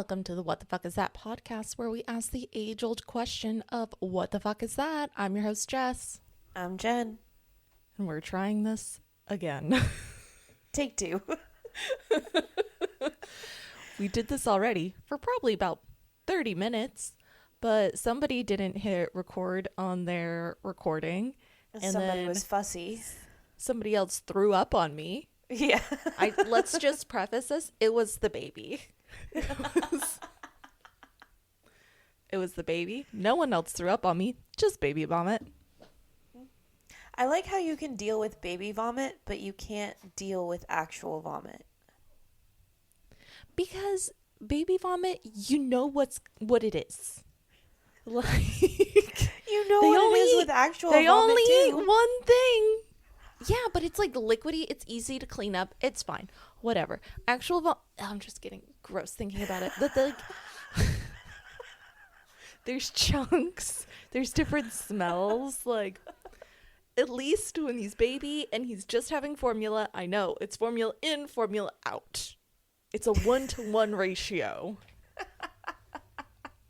Welcome to the What the Fuck Is That podcast, where we ask the age-old question of what the fuck is that? I'm your host, Jess. I'm Jen. And we're trying this again. Take two. We did this already for probably about 30 minutes, but somebody didn't hit record on their recording. And somebody was fussy. Somebody else threw up on me. Yeah. Let's just preface this. It was the baby. It was the baby. No one else threw up on me. Just baby vomit. I like how you can deal with baby vomit, but you can't deal with actual vomit. Because baby vomit, you know what it is. Like, you know what it is with actual vomit, they only too. eat one thing. Yeah, but it's like liquidy. It's easy to clean up. It's fine. Whatever. Actual vomit. I'm just getting gross thinking about it. But like, there's chunks. There's different smells. Like, at least when he's baby and he's just having formula, I know it's formula in, formula out. It's a 1-to-1 ratio.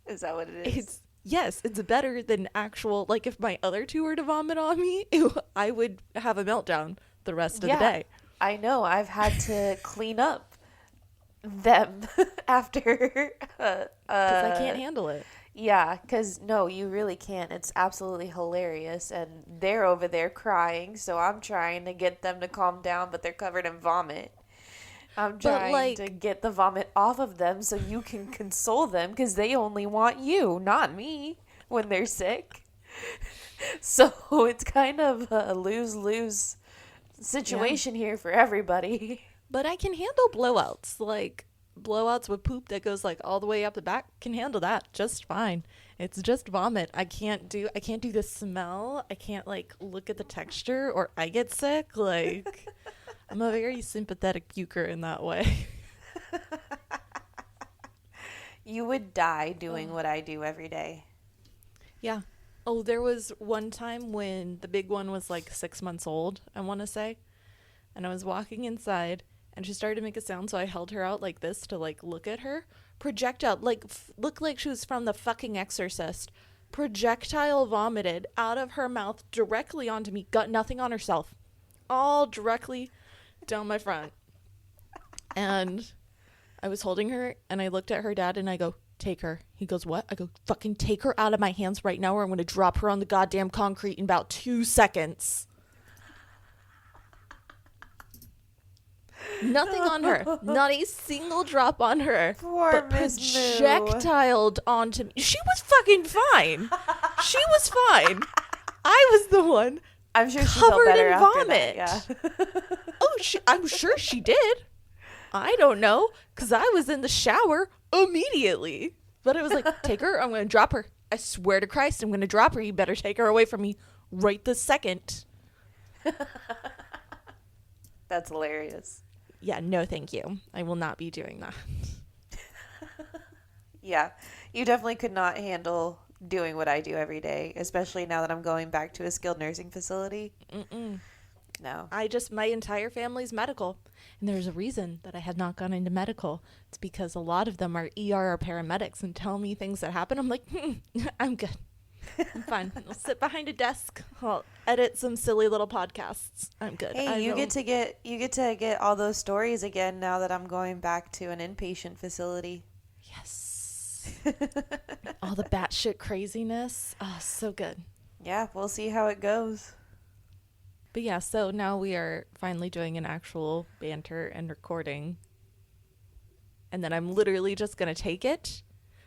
Is that what it is? Yes, it's better than actual, like if my other two were to vomit on me, I would have a meltdown the rest of the day. I know. I've had to clean up them after. Because I can't handle it. Yeah, because no, you really can't. It's absolutely hilarious. And they're over there crying, so I'm trying to get them to calm down, but they're covered in vomit. I'm trying to get the vomit off of them so you can console them because they only want you, not me, when they're sick. So it's kind of a lose-lose situation here for everybody. But I can handle blowouts. Like blowouts with poop that goes like all the way up the back, can handle that just fine. It's just vomit. I can't do the smell. I can't like look at the texture or I get sick. Like I'm a very sympathetic puker in that way. You would die doing what I do every day. Yeah. Oh, there was one time when the big one was like 6 months old, I want to say. And I was walking inside and she started to make a sound, so I held her out like this to like look at her. Projectile, like looked like she was from the fucking Exorcist. Projectile vomited out of her mouth directly onto me. Got nothing on herself. All directly down my front. And I was holding her and I looked at her dad and I go, take her. He goes, what? I go, fucking take her out of my hands right now or I'm going to drop her on the goddamn concrete in about 2 seconds. Nothing on her. Not a single drop on her. Poor but Miss projectiled onto me. She was fucking fine. She was fine. I was the one I'm sure she covered felt better in after vomit. That, yeah. Oh, I'm sure she did. I don't know, because I was in the shower immediately. But it was like, take her, I'm going to drop her. I swear to Christ, I'm going to drop her. You better take her away from me right this second. That's hilarious. Yeah, no thank you. I will not be doing that. Yeah, you definitely could not handle doing what I do every day, especially now that I'm going back to a skilled nursing facility. No. My entire family's medical. And there's a reason that I had not gone into medical. It's because a lot of them are ER or paramedics and tell me things that happen. I'm like, I'm good. I'm fine. I'll sit behind a desk. I'll edit some silly little podcasts. I'm good. Hey, you get to get all those stories again now that I'm going back to an inpatient facility. Yes. All the batshit craziness. Oh, so good. Yeah, we'll see how it goes. But yeah, so now we are finally doing an actual banter and recording. And then I'm literally just going to take it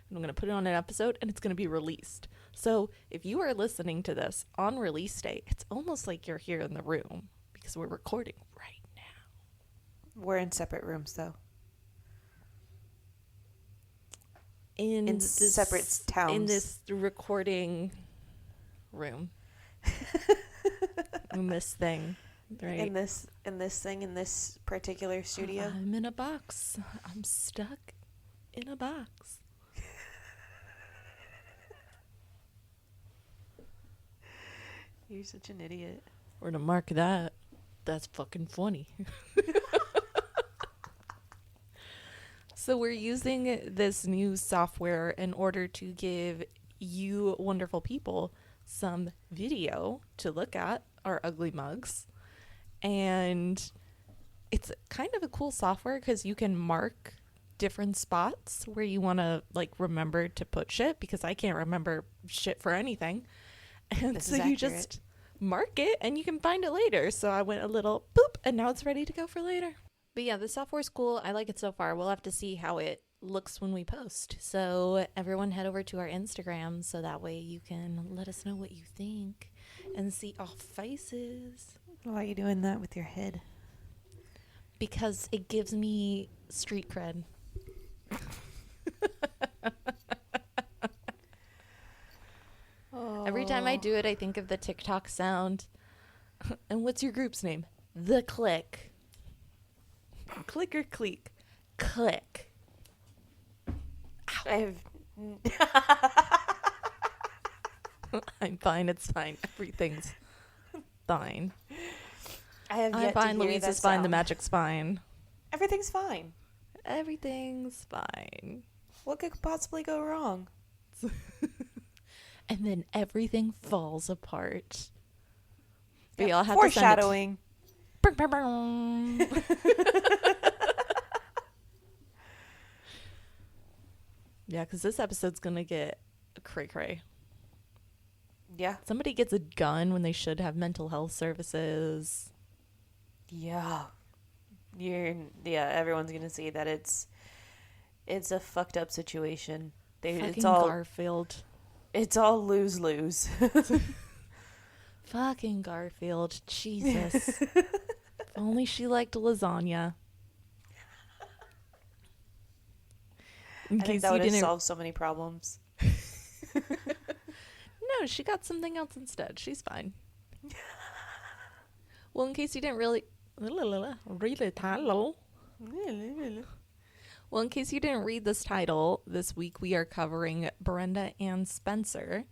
and I'm going to put it on an episode and it's going to be released. So if you are listening to this on release day, it's almost like you're here in the room because we're recording right now. We're in separate rooms, though. In separate towns. In this recording room. In this thing. Right. In this particular studio. I'm in a box. I'm stuck in a box. You're such an idiot. We're to mark that. That's fucking funny. So we're using this new software in order to give you wonderful people some video to look at, our ugly mugs. And it's kind of a cool software because you can mark different spots where you want to like remember to put shit, because I can't remember shit for anything. And so you just mark it and you can find it later. So I went a little boop and now it's ready to go for later. But yeah, the software's cool. I like it so far. We'll have to see how it looks when we post. So everyone head over to our Instagram so that way you can let us know what you think and see our faces. Why are you doing that with your head? Because it gives me street cred. Every time I do it, I think of the TikTok sound. And what's your group's name? The Click. Click or cleek? Click. I'm fine. It's fine. Everything's fine. I'm fine. Louisa's fine. The magic's fine. Everything's fine. Everything's fine. What could possibly go wrong? And then everything falls apart. But y'all have foreshadowing. To send it. Yeah, because this episode's gonna get cray-cray. Yeah. Somebody gets a gun when they should have mental health services. Yeah. Everyone's gonna see that it's a fucked up situation. It's all Garfield. It's all lose-lose. Fucking Garfield. Jesus. If only she liked lasagna. I think that would have solved so many problems. No, she got something else instead. She's fine. Well, in case you didn't really read the title. Well, in case you didn't read this title, this week we are covering Brenda Ann Spencer.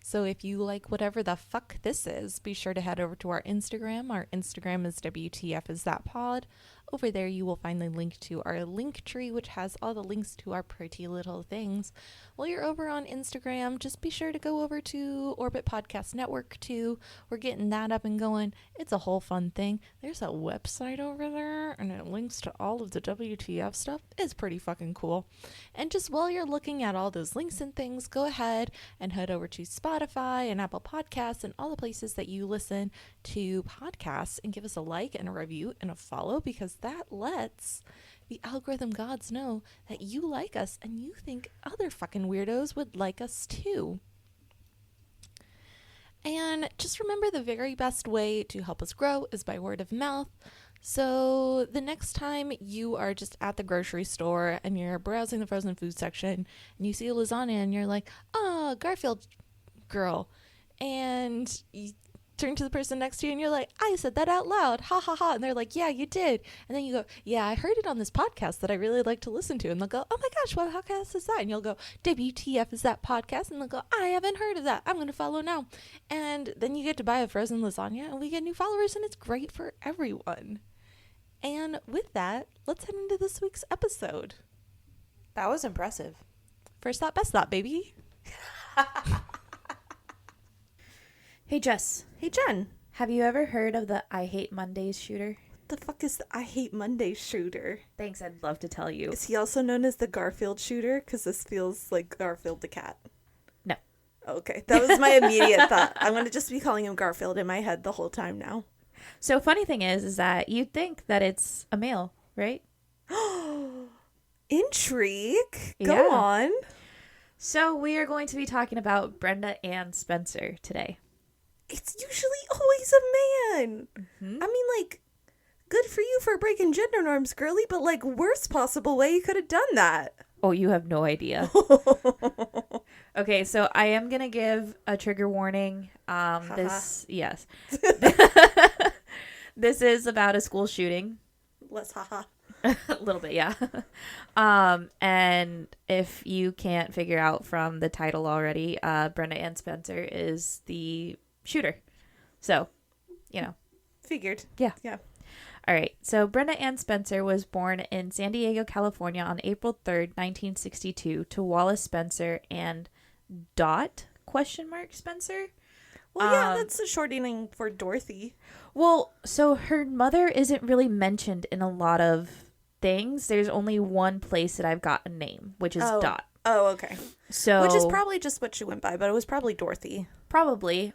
So if you like whatever the fuck this is, be sure to head over to our Instagram. Our Instagram is WTF is that pod. Over there you will find the link to our link tree, which has all the links to our pretty little things. While you're over on Instagram, just be sure to go over to Orbit Podcast Network too. We're getting that up and going. It's a whole fun thing. There's a website over there and it links to all of the WTF stuff. It's pretty fucking cool. And just while you're looking at all those links and things, go ahead and head over to Spotify and Apple Podcasts and all the places that you listen to podcasts and give us a like and a review and a follow, because that lets the algorithm gods know that you like us and you think other fucking weirdos would like us too. And just remember, the very best way to help us grow is by word of mouth. So the next time you are just at the grocery store and you're browsing the frozen food section and you see a lasagna and you're like, oh, Garfield girl, and you turn to the person next to you and you're like, I said that out loud, ha ha ha, and they're like, yeah, you did. And then you go, yeah, I heard it on this podcast that I really like to listen to. And they'll go, oh my gosh, what podcast is that? And you'll go, WTF is that podcast? And they'll go, I haven't heard of that, I'm going to follow now. And then you get to buy a frozen lasagna and we get new followers, and it's great for everyone. And with that, let's head into this week's episode. That was impressive. First thought, best thought, baby. Hey, Jess. Hey, Jen. Have you ever heard of the I Hate Mondays shooter? What the fuck is the I Hate Mondays shooter? Thanks, I'd love to tell you. Is he also known as the Garfield shooter? Because this feels like Garfield the cat. No. Okay, that was my immediate thought. I'm going to just be calling him Garfield in my head the whole time now. So funny thing is that you'd think that it's a male, right? Intrigue. Go on. So we are going to be talking about Brenda Ann Spencer today. It's usually always a man. Mm-hmm. I mean, like, good for you for breaking gender norms, girly, but, like, worst possible way you could have done that. Oh, you have no idea. Okay, so I am going to give a trigger warning. Yes. This is about a school shooting. Less haha. A little bit, yeah. And if you can't figure out from the title already, Brenda Ann Spencer is the shooter. So, Figured. Yeah. Yeah. All right. So Brenda Ann Spencer was born in San Diego, California on April 3rd, 1962 to Wallace Spencer and Dot Spencer. Well, yeah, that's a shortening for Dorothy. Well, so her mother isn't really mentioned in a lot of things. There's only one place that I've got a name, which is Dot. Oh, okay. So which is probably just what she went by, but it was probably Dorothy. Probably.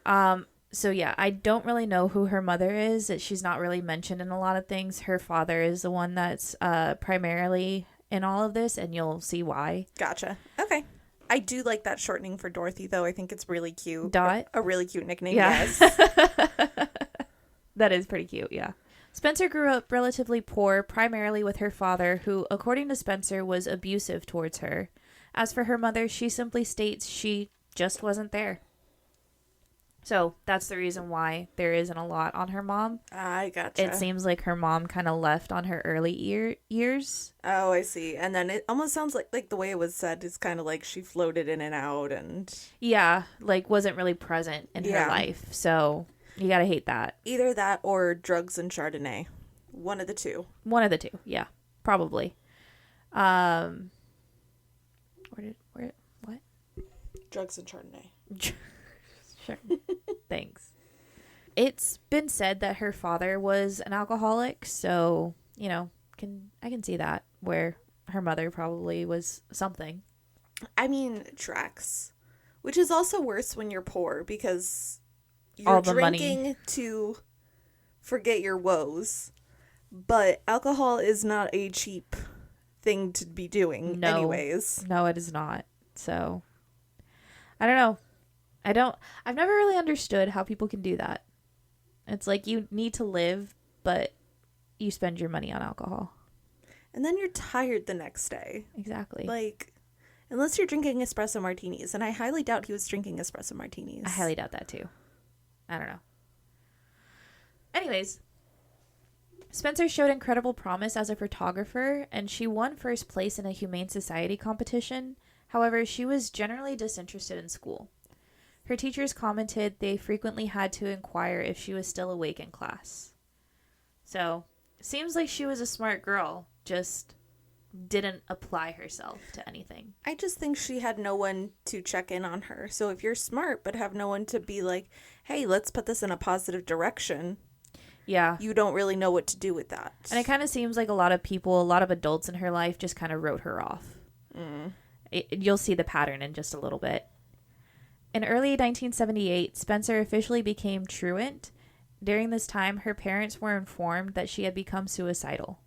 So yeah, I don't really know who her mother is. She's not really mentioned in a lot of things. Her father is the one that's primarily in all of this, and you'll see why. Gotcha. Okay. I do like that shortening for Dorothy, though. I think it's really cute. Dot? A really cute nickname, Yeah. yes. That is pretty cute, yeah. Spencer grew up relatively poor, primarily with her father, who, according to Spencer, was abusive towards her. As for her mother, she simply states she just wasn't there. So that's the reason why there isn't a lot on her mom. I gotcha. It seems like her mom kind of left on her early years. Oh, I see. And then it almost sounds like the way it was said is kind of like she floated in and out and... Yeah, like wasn't really present in her life. So you gotta hate that. Either that or drugs and Chardonnay. One of the two. One of the two, yeah. Probably. What? Drugs and Chardonnay. Sure. Thanks. It's been said that her father was an alcoholic, so, you know, I can see that, where her mother probably was something. I mean, tracks. Which is also worse when you're poor, because you're drinking money to forget your woes. But alcohol is not a cheap thing to be doing anyways. No, it is not. So, I don't know. I've never really understood how people can do that. It's like you need to live, but you spend your money on alcohol. And then you're tired the next day. Exactly. Like, unless you're drinking espresso martinis. And I highly doubt he was drinking espresso martinis. I highly doubt that too. I don't know. Anyways, Spencer showed incredible promise as a photographer, and she won first place in a Humane Society competition. However, she was generally disinterested in school. Her teachers commented they frequently had to inquire if she was still awake in class. So, seems like she was a smart girl, just didn't apply herself to anything. I just think she had no one to check in on her. So if you're smart but have no one to be like, hey, let's put this in a positive direction. Yeah. You don't really know what to do with that. And it kind of seems like a lot of adults in her life just kind of wrote her off. You'll see the pattern in just a little bit. In early 1978, Spencer officially became truant. During this time, her parents were informed that she had become suicidal.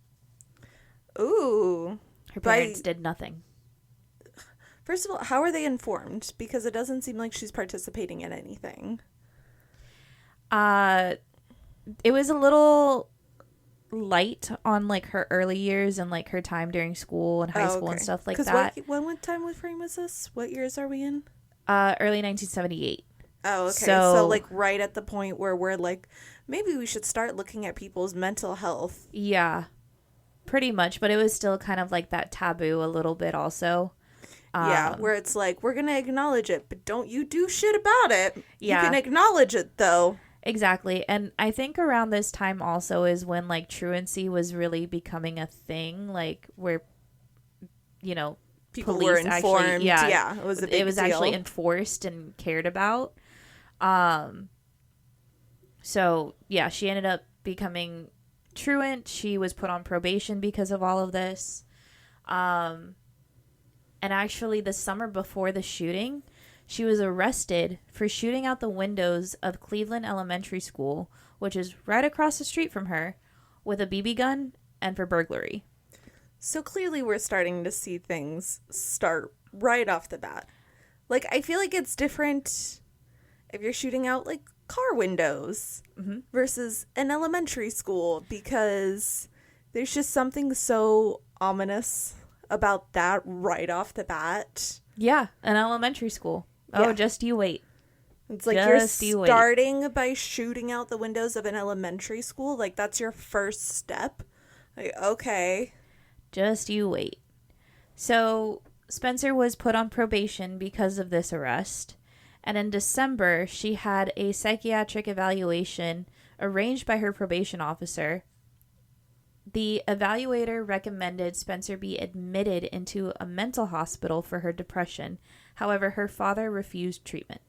Ooh. Her parents did nothing. First of all, how are they informed? Because it doesn't seem like she's participating in anything. It was a little light on like her early years and like her time during school and high school and stuff like that. What time frame was this? What years are we in? Early 1978. Oh, okay. So like right at the point where we're like, maybe we should start looking at people's mental health. Yeah, pretty much. But it was still kind of like that taboo a little bit also. Yeah, where it's like, we're going to acknowledge it, but don't you do shit about it. Yeah. You can acknowledge it, though. Exactly. And I think around this time also is when like truancy was really becoming a thing, like where, you know, people were informed. Actually, yeah, it was a big It was deal. actually enforced and cared about. So yeah, she ended up becoming truant. She was put on probation because of all of this. And actually the summer before the shooting, she was arrested for shooting out the windows of Cleveland Elementary School, which is right across the street from her, with a BB gun and for burglary. So clearly we're starting to see things start right off the bat. Like, I feel like it's different if you're shooting out, like, car windows versus an elementary school, because there's just something so ominous about that right off the bat. Yeah, an elementary school. Oh, just you wait. It's like you're starting by shooting out the windows of an elementary school. Like, that's your first step. Like, okay. Just you wait. So, Spencer was put on probation because of this arrest. And in December, she had a psychiatric evaluation arranged by her probation officer. The evaluator recommended Spencer be admitted into a mental hospital for her depression. However, her father refused treatment.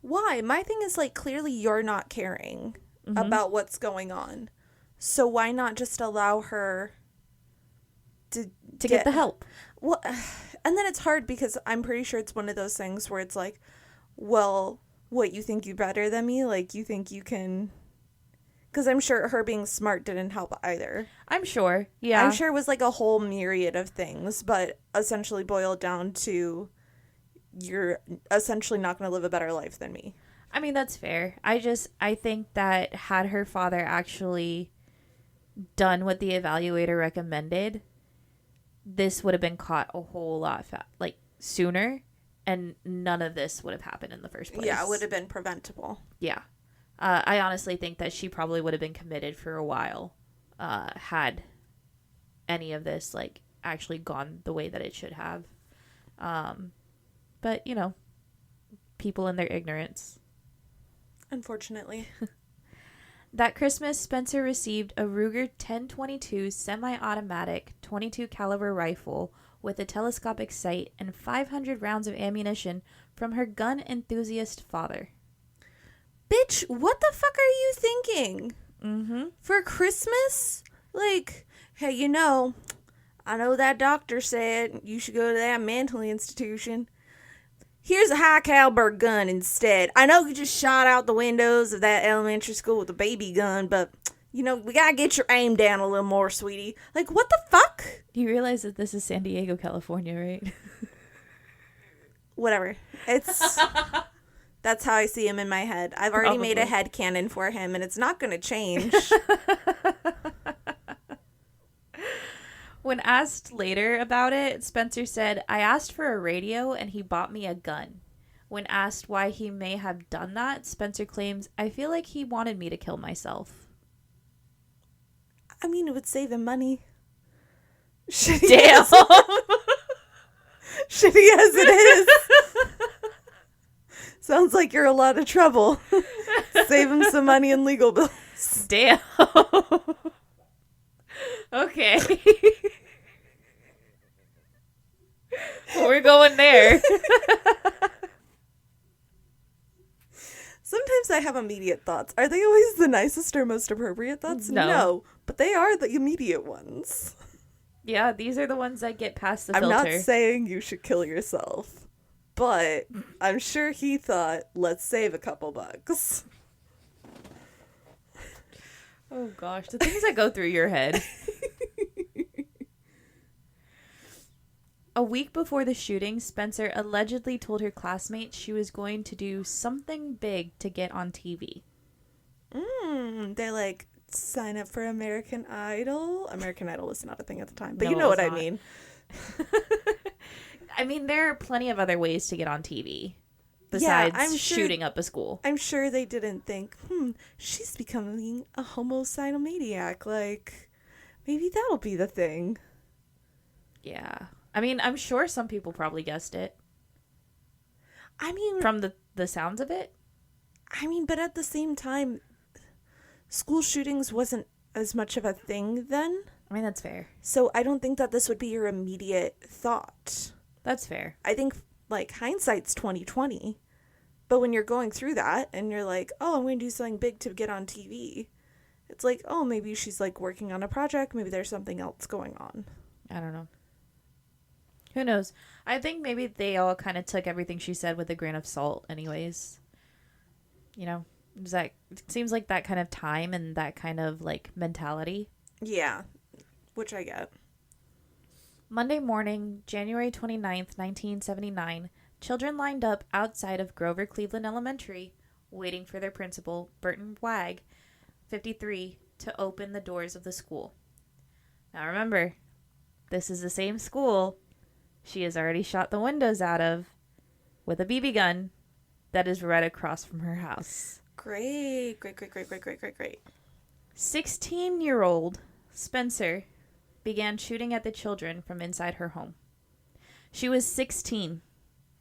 Why? My thing is, like, clearly you're not caring about what's going on. So why not just allow her to get the help? Well, and then it's hard because I'm pretty sure it's one of those things where it's like, well, what, you think you're better than me? Like, you think you can... Because I'm sure her being smart didn't help either. I'm sure, yeah. I'm sure it was like a whole myriad of things, but essentially boiled down to you're essentially not going to live a better life than me. I mean, that's fair. I think that had her father actually done what the evaluator recommended, this would have been caught a whole lot sooner, and none of this would have happened in the first place. Yeah, it would have been preventable. Yeah. I honestly think that she probably would have been committed for a while had any of this actually gone the way that it should have. But, people in their ignorance. Unfortunately. That Christmas, Spencer received a Ruger 1022 semi-automatic 22 caliber rifle with a telescopic sight and 500 rounds of ammunition from her gun enthusiast father. Bitch, what the fuck are you thinking? Mm-hmm. For Christmas? Like, hey, I know that doctor said you should go to that mental institution. Here's a high caliber gun instead. I know you just shot out the windows of that elementary school with a baby gun, but, we gotta get your aim down a little more, sweetie. Like, what the fuck? You realize that this is San Diego, California, right? Whatever. That's how I see him in my head. I've already made a headcanon for him, and it's not going to change. When asked later about it, Spencer said, "I asked for a radio, and he bought me a gun." When asked why he may have done that, Spencer claims, "I feel like he wanted me to kill myself." I mean, it would save him money. Damn. Shitty as it is. Sounds like you're a lot of trouble. Save him some money in legal bills. Damn. Okay. We're going there. Sometimes I have immediate thoughts. Are they always the nicest or most appropriate thoughts? No, but they are the immediate ones. Yeah, these are the ones that get past the filter. filter. I'm not saying you should kill yourself. But I'm sure he thought, let's save a couple bucks. Oh gosh, the things that go through your head. A week before the shooting, Spencer allegedly told her classmates she was going to do something big to get on TV. They're like, sign up for American Idol? American Idol was not a thing at the time, but no, you know what I mean. I mean, there are plenty of other ways to get on TV besides shooting up a school. I'm sure they didn't think, she's becoming a homicidal maniac. Like, maybe that'll be the thing. Yeah. I mean, I'm sure some people probably guessed it. I mean... From the sounds of it? I mean, but at the same time, school shootings wasn't as much of a thing then. I mean, that's fair. So I don't think that this would be your immediate thought. That's fair. I think, hindsight's 20/20. But when you're going through that and you're like, oh, I'm going to do something big to get on TV, it's like, oh, maybe she's, working on a project. Maybe there's something else going on. I don't know. Who knows? I think maybe they all kind of took everything she said with a grain of salt anyways. It seems like that kind of time and that kind of, mentality. Yeah, which I get. Monday morning, January 29th, 1979, children lined up outside of Grover Cleveland Elementary, waiting for their principal, Burton Wagg, 53, to open the doors of the school. Now remember, this is the same school she has already shot the windows out of with a BB gun that is right across from her house. Great. 16-year-old Spencer began shooting at the children from inside her home. She was 16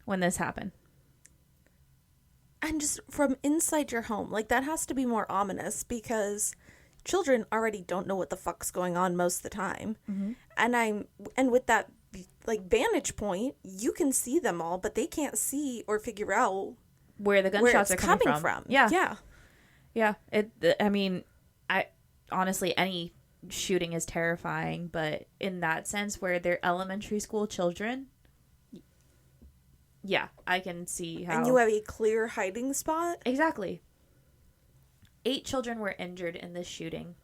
when this happened. And just from inside your home, like, that has to be more ominous because children already don't know what the fuck's going on most of the time. Mm-hmm. And with that, like, vantage point, you can see them all, but they can't see or figure out where the gunshots are coming from. Yeah. Yeah. Yeah. I mean, honestly, any shooting is terrifying, but in that sense where they're elementary school children, yeah, I can see how. And you have a clear hiding spot? Exactly. 8 children were injured in this shooting.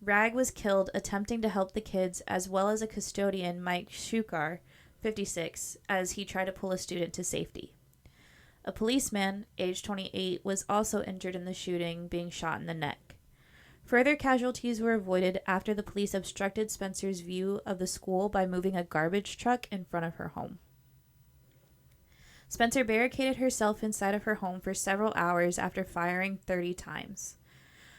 Rag was killed attempting to help the kids, as well as a custodian, Mike Shukar, 56, as he tried to pull a student to safety. A policeman, age 28, was also injured in the shooting, being shot in the neck. Further casualties were avoided after the police obstructed Spencer's view of the school by moving a garbage truck in front of her home. Spencer barricaded herself inside of her home for several hours after firing 30 times.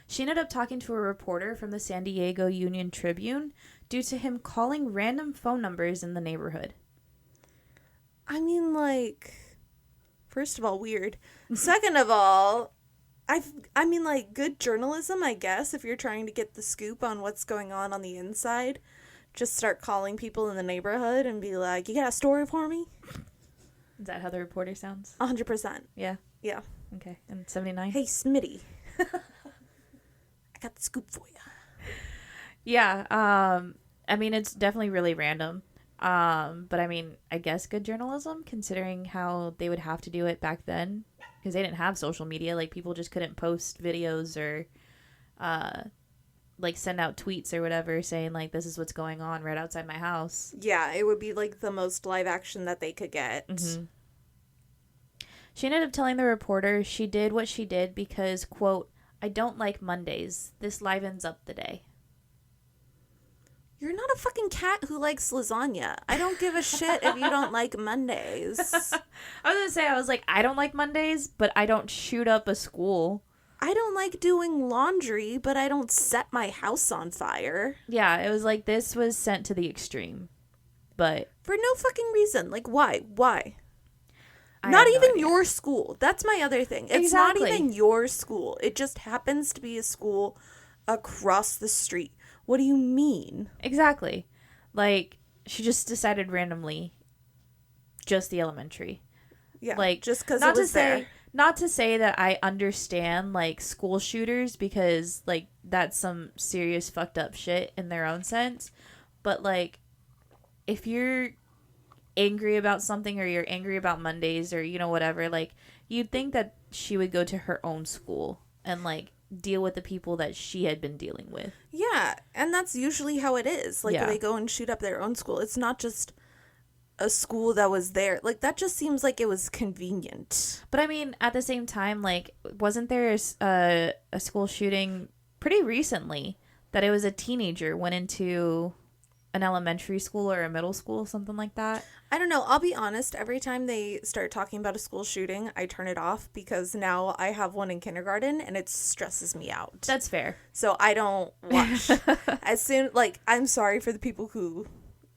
She ended up talking to a reporter from the San Diego Union Tribune due to him calling random phone numbers in the neighborhood. I mean, like, first of all, weird. Second of all, I mean, like, good journalism, I guess, if you're trying to get the scoop on what's going on the inside. Just start calling people in the neighborhood and be like, you got a story for me? Is that how the reporter sounds? 100%. Yeah. Yeah. Okay. And 79? Hey, Smitty. I got the scoop for you. Yeah. I mean, it's definitely really random. But I mean, I guess good journalism, considering how they would have to do it back then, because they didn't have social media. Like, people just couldn't post videos or, like, send out tweets or whatever saying, like, this is what's going on right outside my house. Yeah, it would be, like, the most live action that they could get. Mm-hmm. She ended up telling the reporter she did what she did because, quote, I don't like Mondays. This livens up the day. You're not a fucking cat who likes lasagna. I don't give a shit if you don't like Mondays. I was going to say, I was like, I don't like Mondays, but I don't shoot up a school. I don't like doing laundry, but I don't set my house on fire. Yeah, it was like this was sent to the extreme. But for no fucking reason. Like, why? Why? Not even your school. That's my other thing. It's not even your school. It just happens to be a school across the street. What do you mean? Exactly. Like, she just decided randomly just the elementary. Yeah, like, just because it was there. Not to say that I understand, like, school shooters, because, like, that's some serious fucked up shit in their own sense. But, like, if you're angry about something or you're angry about Mondays or, you know, whatever, like, you'd think that she would go to her own school and, like, deal with the people that she had been dealing with. Yeah, and that's usually how it is. Like, they go and shoot up their own school. It's not just a school that was there. Like, that just seems like it was convenient. But I mean, at the same time, like, wasn't there a school shooting pretty recently that it was a teenager went into an elementary school or a middle school, something like that? I don't know. I'll be honest. Every time they start talking about a school shooting, I turn it off because now I have one in kindergarten and it stresses me out. That's fair. So I don't watch. As soon, like, I'm sorry for the people who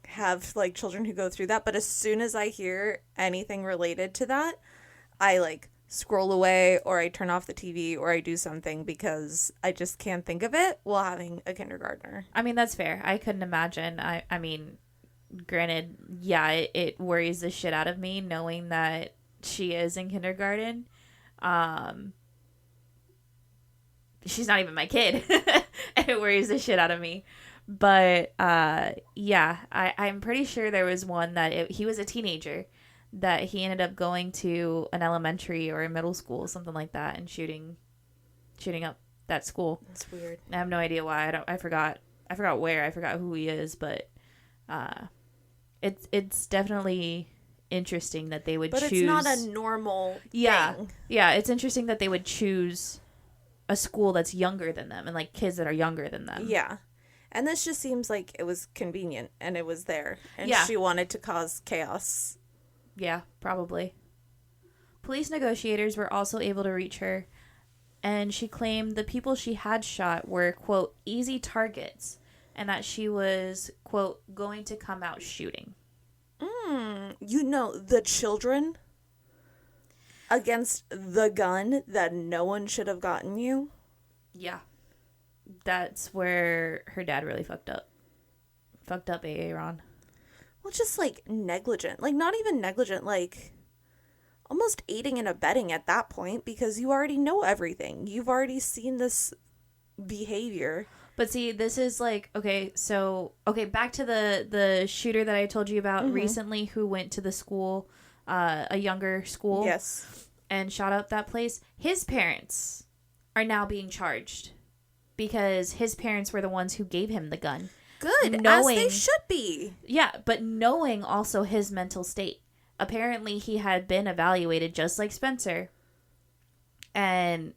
have, like, children who go through that, but as soon as I hear anything related to that, I, like, scroll away or I turn off the TV or I do something because I just can't think of it while having a kindergartner. I mean, that's fair. I couldn't imagine. I mean, granted, yeah, it worries the shit out of me knowing that she is in kindergarten. She's not even my kid. And it worries the shit out of me. But, yeah, I'm pretty sure there was one that he was a teenager that he ended up going to an elementary or a middle school, something like that, and shooting up that school. That's weird. I have no idea why. I forgot where. I forgot who he is, but it's definitely interesting that they would choose. But it's not a normal thing. Yeah, it's interesting that they would choose a school that's younger than them and, like, kids that are younger than them. Yeah. And this just seems like it was convenient and it was there. And she wanted to cause chaos. Yeah, probably. Police negotiators were also able to reach her, and she claimed the people she had shot were, quote, easy targets, and that she was, quote, going to come out shooting. You know, the children? against the gun that no one should have gotten you. Yeah. That's where her dad really fucked up. Fucked up Aaron. Well, just like negligent. Like not even negligent, like almost aiding and abetting at that point because you already know everything. You've already seen this behavior. But see, this is like, okay, back to the shooter that I told you about recently who went to the school, a younger school. Yes. And shot up that place. His parents are now being charged because his parents were the ones who gave him the gun. Good, as they should be. Yeah, but knowing also his mental state. Apparently, he had been evaluated just like Spencer and,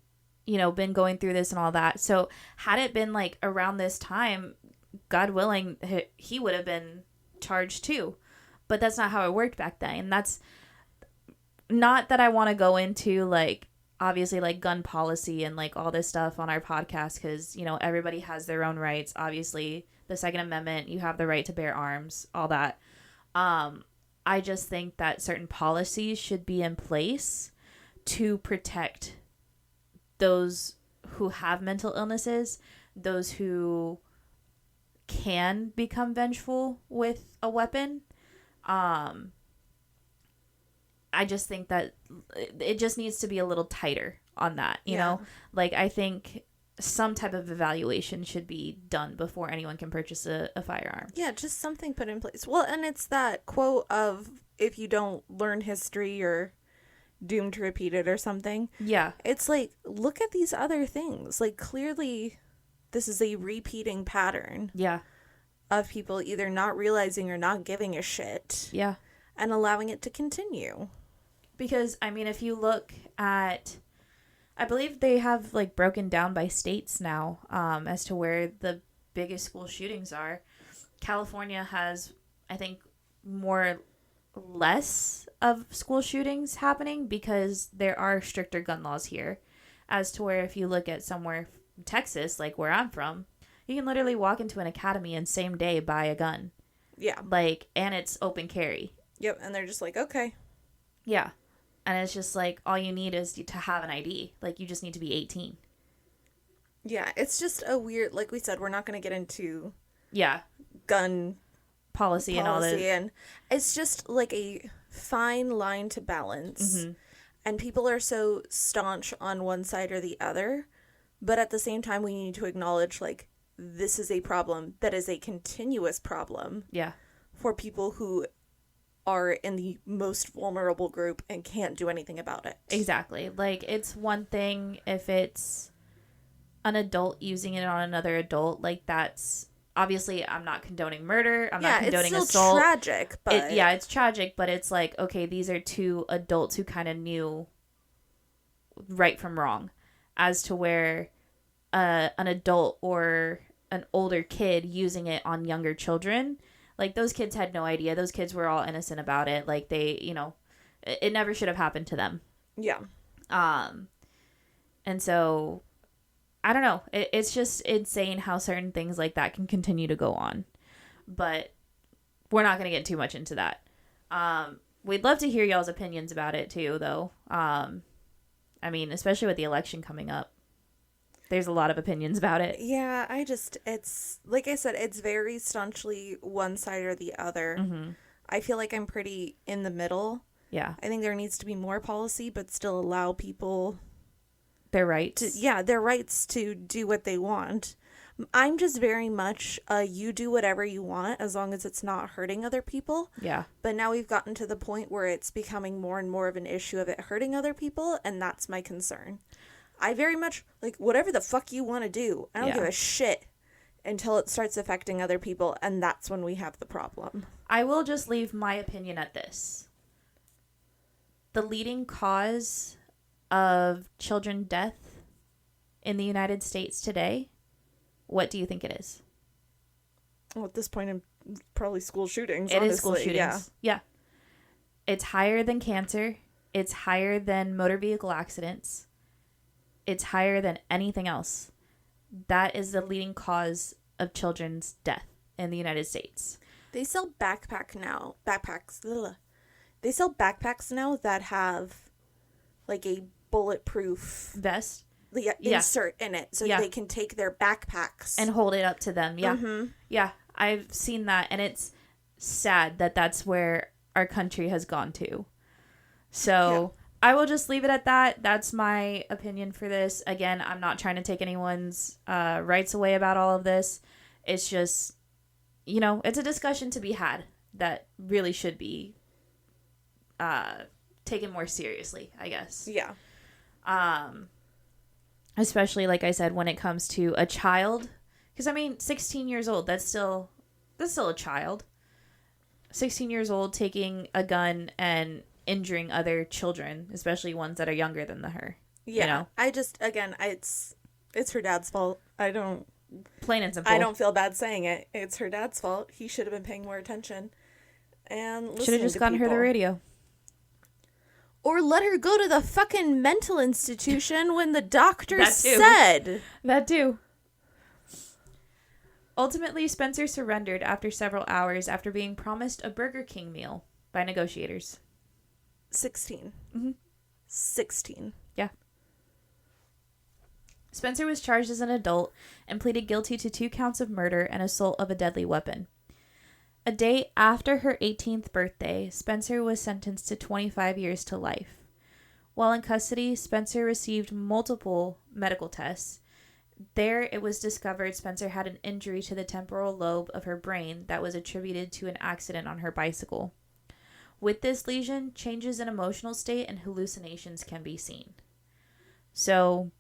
you know, been going through this and all that. So, had it been like around this time, God willing, he would have been charged too. But that's not how it worked back then. And that's not that I want to go into, like, obviously, like, gun policy and, like, all this stuff on our podcast because, you know, everybody has their own rights. Obviously, the Second Amendment, you have the right to bear arms, all that. I just think that certain policies should be in place to protect those who have mental illnesses, those who can become vengeful with a weapon. I just think that it just needs to be a little tighter on that, you know? Like, I think some type of evaluation should be done before anyone can purchase a firearm. Yeah, just something put in place. Well, and it's that quote of, if you don't learn history, you're doomed to repeat it or something. Yeah. It's like, look at these other things. Like, clearly, this is a repeating pattern. Yeah. Of people either not realizing or not giving a shit. Yeah. And allowing it to continue. Because, I mean, if you look at, I believe they have, like, broken down by states now as to where the biggest school shootings are. California has, I think, less of school shootings happening because there are stricter gun laws here. As to where if you look at somewhere, Texas, like where I'm from, you can literally walk into an academy and same day buy a gun. Yeah. Like, and it's open carry. Yep, and they're just like, okay. Yeah. And it's just like, all you need is to have an ID. Like, you just need to be 18. Yeah, it's just a weird, like we said, we're not going to get into gun policy and all that. And it's just like a fine line to balance. Mm-hmm. And people are so staunch on one side or the other. But at the same time, we need to acknowledge, like, this is a problem that is a continuous problem. Yeah. For people who are in the most vulnerable group and can't do anything about it. Exactly. Like, it's one thing if it's an adult using it on another adult. Like, that's obviously, I'm not condoning murder. I'm not condoning it's still assault. Tragic, but it's tragic, but it's like, okay, these are two adults who kind of knew right from wrong, as to where an adult or an older kid using it on younger children. Like, those kids had no idea. Those kids were all innocent about it. Like, they, you know, it never should have happened to them. Yeah. And so, I don't know. It's just insane how certain things like that can continue to go on. But we're not going to get too much into that. We'd love to hear y'all's opinions about it, too, though. I mean, especially with the election coming up. There's a lot of opinions about it. Yeah, it's, like I said, it's very staunchly one side or the other. Mm-hmm. I feel like I'm pretty in the middle. Yeah. I think there needs to be more policy, but still allow people their rights. Their rights to do what they want. I'm just very much, you do whatever you want as long as it's not hurting other people. Yeah. But now we've gotten to the point where it's becoming more and more of an issue of it hurting other people, and that's my concern. I very much, like, whatever the fuck you want to do. I don't give a shit until it starts affecting other people, and that's when we have the problem. I will just leave my opinion at this. The leading cause of children death in the United States today, what do you think it is? Well, at this point, probably school shootings, It honestly. is school shootings. Yeah. It's higher than cancer. It's higher than motor vehicle accidents. It's higher than anything else. That is the leading cause of children's death in the United States. They sell backpacks now. They sell backpacks now that have like a bulletproof vest. Insert in it so they can take their backpacks and hold it up to them. Yeah. Mm-hmm. Yeah, I've seen that, and it's sad that that's where our country has gone to. So I will just leave it at that. That's my opinion for this. Again, I'm not trying to take anyone's rights away about all of this. It's just, it's a discussion to be had that really should be taken more seriously, I guess. Yeah. Especially, like I said, when it comes to a child. Because, 16 years old, that's still a child. 16 years old taking a gun and injuring other children, especially ones that are younger than her. Yeah. I just, again, it's her dad's fault. Plain and simple. I don't feel bad saying it. It's her dad's fault. He should have been paying more attention. And listening should have just gotten her the radio. Or let her go to the fucking mental institution when the doctor said. That too. Ultimately, Spencer surrendered after several hours after being promised a Burger King meal by negotiators. 16. Mm-hmm. 16. Yeah. Spencer was charged as an adult and pleaded guilty to 2 counts of murder and assault of a deadly weapon. A day after her 18th birthday, Spencer was sentenced to 25 years to life. While in custody, Spencer received multiple medical tests. There, it was discovered Spencer had an injury to the temporal lobe of her brain that was attributed to an accident on her bicycle. With this lesion, changes in emotional state and hallucinations can be seen. So,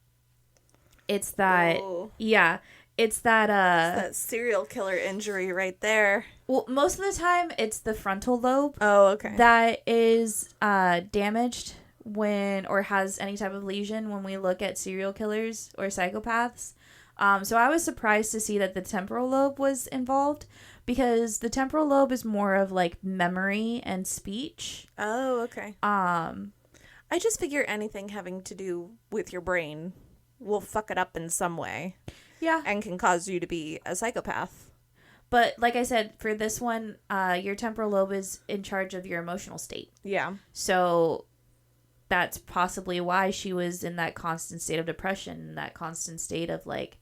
it's that... Whoa. Yeah. It's that serial killer injury right there. Well, most of the time, it's the frontal lobe. Oh, okay. That is damaged or has any type of lesion when we look at serial killers or psychopaths. So I was surprised to see that the temporal lobe was involved because the temporal lobe is more of like memory and speech. Oh, okay. I just figure anything having to do with your brain will fuck it up in some way. Yeah. And can cause you to be a psychopath. But like I said, for this one, your temporal lobe is in charge of your emotional state. Yeah. So that's possibly why she was in that constant state of depression, that constant state of like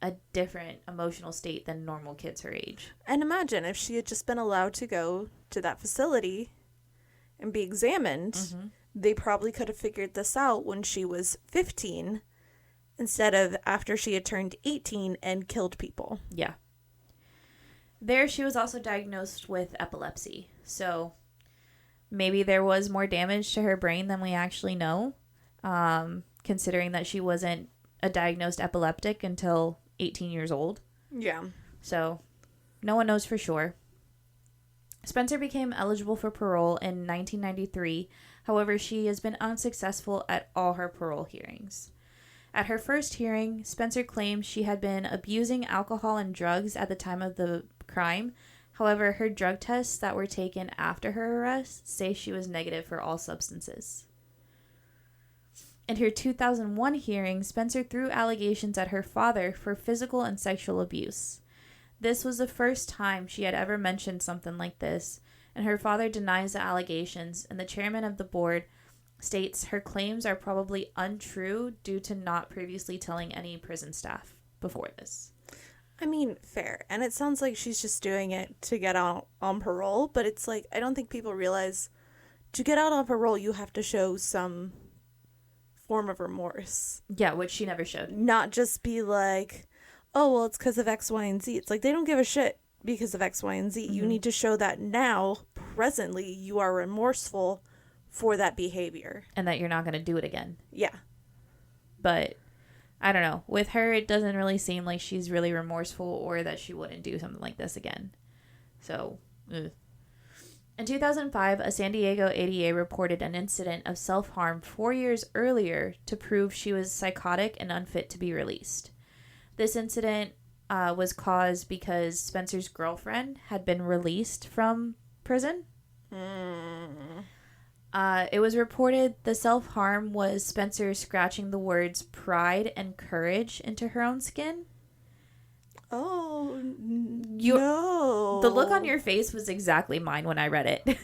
a different emotional state than normal kids her age. And imagine if she had just been allowed to go to that facility and be examined, they probably could have figured this out when she was 15 instead of after she had turned 18 and killed people. Yeah. There, she was also diagnosed with epilepsy. So maybe there was more damage to her brain than we actually know, considering that she wasn't a diagnosed epileptic until 18 years old. Yeah. So no one knows for sure. Spencer became eligible for parole in 1993. However, she has been unsuccessful at all her parole hearings. At her first hearing, Spencer claimed she had been abusing alcohol and drugs at the time of the crime. However, her drug tests that were taken after her arrest say she was negative for all substances. In her 2001 hearing, Spencer threw allegations at her father for physical and sexual abuse. This was the first time she had ever mentioned something like this, and her father denies the allegations, and the chairman of the board states her claims are probably untrue due to not previously telling any prison staff before this. I mean, fair. And it sounds like she's just doing it to get out on parole, but it's like, I don't think people realize to get out on parole, you have to show some form of remorse. Yeah, which she never showed. Not just be like, oh, well, it's because of X, Y, and Z. It's like, they don't give a shit because of X, Y, and Z. You need to show that now, presently, you are remorseful for that behavior. And that you're not going to do it again. Yeah. But I don't know. With her, it doesn't really seem like she's really remorseful or that she wouldn't do something like this again. So, ugh. In 2005, a San Diego ADA reported an incident of self-harm 4 years earlier to prove she was psychotic and unfit to be released. This incident was caused because Spencer's girlfriend had been released from prison. It was reported the self-harm was Spencer scratching the words pride and courage into her own skin. Oh, no. The look on your face was exactly mine when I read it.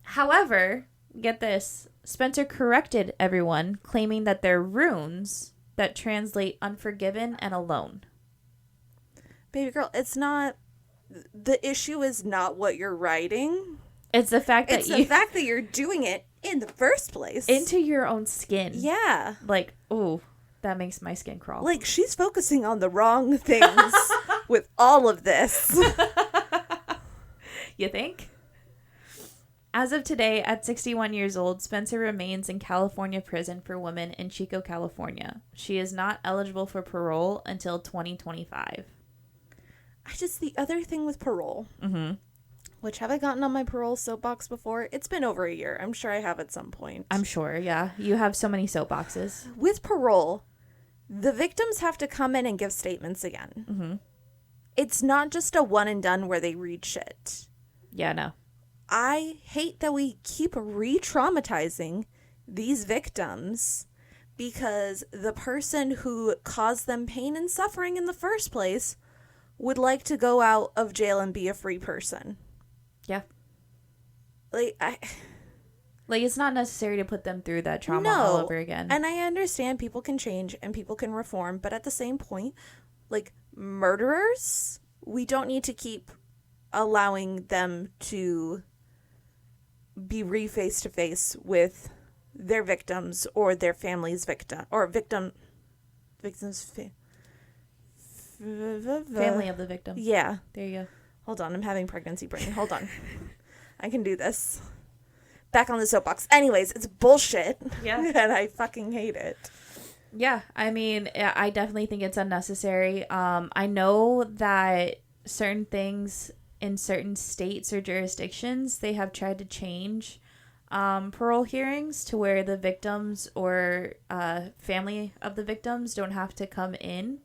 However, get this. Spencer corrected everyone, claiming that they're runes that translate unforgiven and alone. Baby girl, it's not... The issue is not what you're writing. It's the fact that the fact that you're doing it in the first place. Into your own skin. Yeah. Like, ooh, that makes my skin crawl. Like, she's focusing on the wrong things with all of this. You think? As of today, at 61 years old, Spencer remains in California prison for women in Chico, California. She is not eligible for parole until 2025. The other thing with parole, which have I gotten on my parole soapbox before? It's been over a year. I'm sure I have at some point. I'm sure, yeah. You have so many soapboxes. With parole, the victims have to come in and give statements again. Mm-hmm. It's not just a one and done where they read shit. Yeah, no. I hate that we keep re-traumatizing these victims because the person who caused them pain and suffering in the first place would like to go out of jail and be a free person. Yeah. Like, it's not necessary to put them through that trauma no. all over again. And I understand people can change and people can reform, but at the same point, like, murderers, we don't need to keep allowing them to be face to face with their victims or their family's victims Family of the victim. Yeah. There you go. Hold on, I'm having pregnancy brain. Hold on. I can do this. Back on the soapbox. Anyways, it's bullshit. Yeah. And I fucking hate it. Yeah, I mean, I definitely think it's unnecessary. I know that certain things in certain states or jurisdictions, they have tried to change parole hearings to where the victims or family of the victims don't have to come in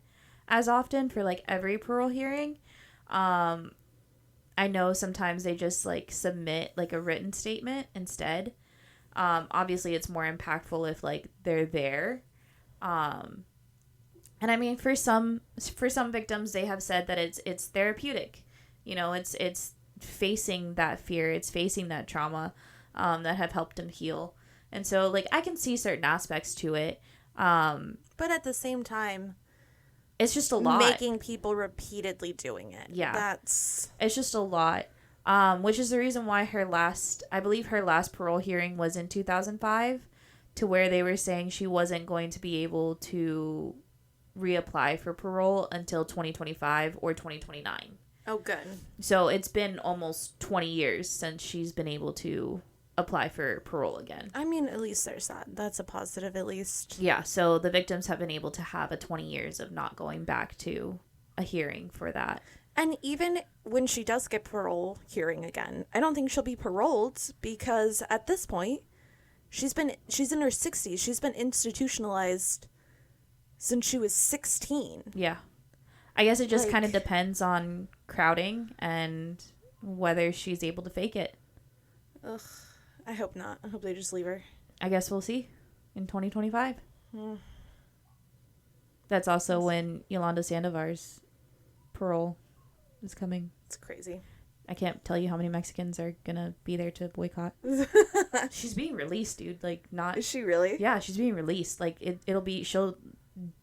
as often for like every parole hearing. I know sometimes they just like submit like a written statement instead. Obviously it's more impactful if like they're there. And I mean for some victims they have said that it's therapeutic. You know, it's facing that fear, it's facing that trauma that have helped them heal. And so like I can see certain aspects to it. But at the same time, it's just a lot. Making people repeatedly doing it. Yeah. It's just a lot. Which is the reason why I believe her last parole hearing was in 2005, to where they were saying she wasn't going to be able to reapply for parole until 2025 or 2029. Oh, good. So it's been almost 20 years since she's been able to apply for parole again. I mean, at least there's that. That's a positive, at least. Yeah, so the victims have been able to have a 20 years of not going back to a hearing for that. And even when she does get parole hearing again, I don't think she'll be paroled because at this point, she's in her 60s. She's been institutionalized since she was 16. Yeah. I guess it just kind of depends on crowding and whether she's able to fake it. Ugh. I hope not. I hope they just leave her. I guess we'll see in 2025. That's also when Yolanda Sandoval's parole is coming. It's crazy. I can't tell you how many Mexicans are gonna be there to boycott. She's being released, dude. Like, not... Is she really? Yeah, she's being released. Like, she'll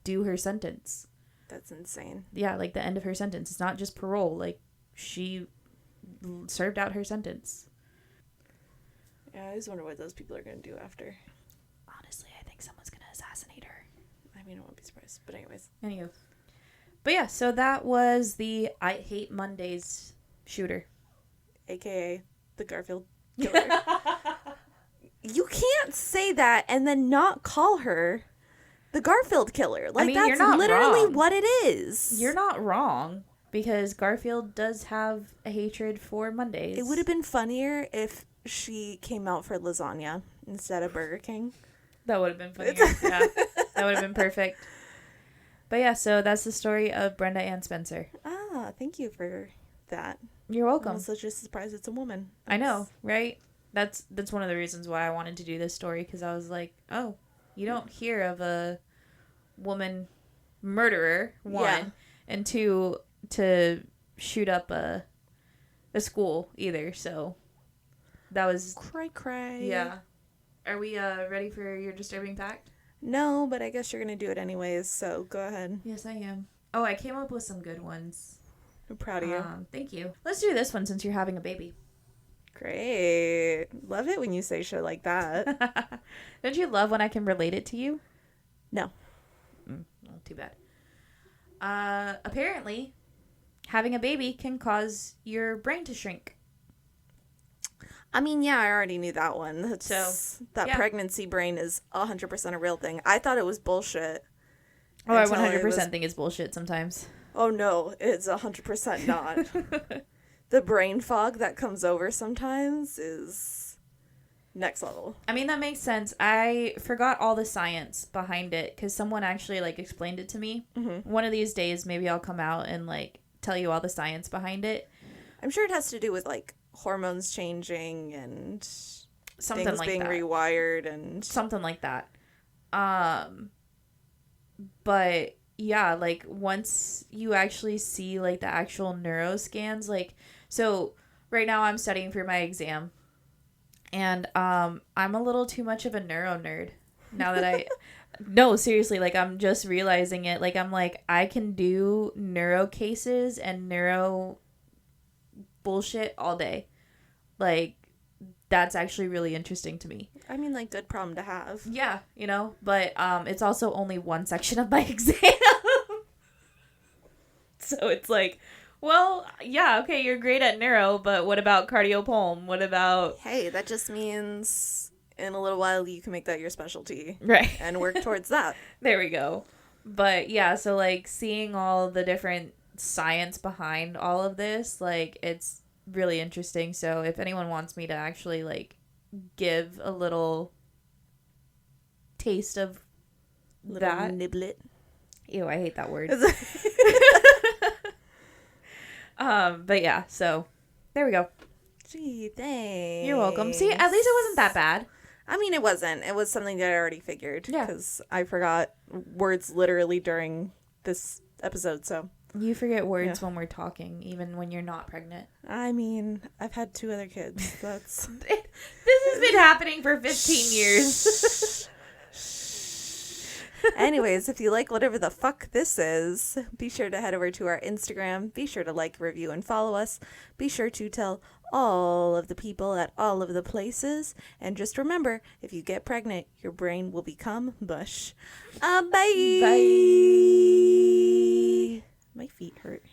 do her sentence. That's insane. Yeah, like the end of her sentence. It's not just parole. Like, she served out her sentence. Yeah, I just wonder what those people are going to do after. Honestly, I think someone's going to assassinate her. I mean, I won't be surprised. But anyways. Anywho. But yeah, so that was the I Hate Mondays shooter. AKA the Garfield killer. You can't say that and then not call her the Garfield killer. Like, I mean, that's you're not literally wrong. what it is. You're not wrong. Because Garfield does have a hatred for Mondays. It would have been funnier if she came out for lasagna instead of Burger King. That would have been funnier. Yeah. That would have been perfect. But yeah, so that's the story of Brenda Ann Spencer. Ah, thank you for that. You're welcome. I'm also just surprised it's a woman. I know, right? That's one of the reasons why I wanted to do this story, because I was like, oh, you don't hear of a woman murderer, one, yeah. and two, to shoot up a school either. So that was cray. Yeah, Are we ready for your disturbing fact? No, but I guess you're going to do it anyways, so go ahead. Yes, I am. Oh, I came up with some good ones. I'm proud of you. Thank you. Let's do this one since you're having a baby. Great. Love it when you say shit like that. Don't you love when I can relate it to you? No. Well, too bad. Apparently, having a baby can cause your brain to shrink. I mean, yeah, I already knew that one. That yeah. pregnancy brain is 100% a real thing. I thought it was bullshit. Oh, I 100% think it's bullshit sometimes. Oh, no, it's 100% not. The brain fog that comes over sometimes is next level. I mean, that makes sense. I forgot all the science behind it because someone actually, like, explained it to me. Mm-hmm. One of these days, maybe I'll come out and, like, tell you all the science behind it. I'm sure it has to do with, like, hormones changing and something things like being that. Rewired and something like that. But yeah, like once you actually see like the actual neuroscans, like so right now I'm studying for my exam, and I'm a little too much of a neuro nerd now that I no, seriously, like I'm just realizing it. Like I'm like I can do neuro cases and neuro bullshit all day. Like that's actually really interesting to me. I mean, like, good problem to have. Yeah, you know, but it's also only one section of my exam. So it's like, well, yeah, okay, you're great at neuro, but what about cardiopulm? What about... Hey, that just means in a little while you can make that your specialty. Right. And work towards that. There we go. But yeah, so like seeing all the different science behind all of this, like it's really interesting. So if anyone wants me to actually like give a little taste of that niblet. Ew, I hate that word. But yeah, so there we go. Gee, thanks. You're welcome. See, at least it wasn't that bad. I mean, it wasn't. It was something that I already figured. Yeah. Because I forgot words literally during this episode, so. You forget words when we're talking, even when you're not pregnant. I mean, I've had 2 other kids. That's... This has been happening for 15 years. Anyways, if you like whatever the fuck this is, be sure to head over to our Instagram. Be sure to like, review, and follow us. Be sure to tell all of the people at all of the places. And just remember, if you get pregnant, your brain will become mush. Bye. Bye. My feet hurt.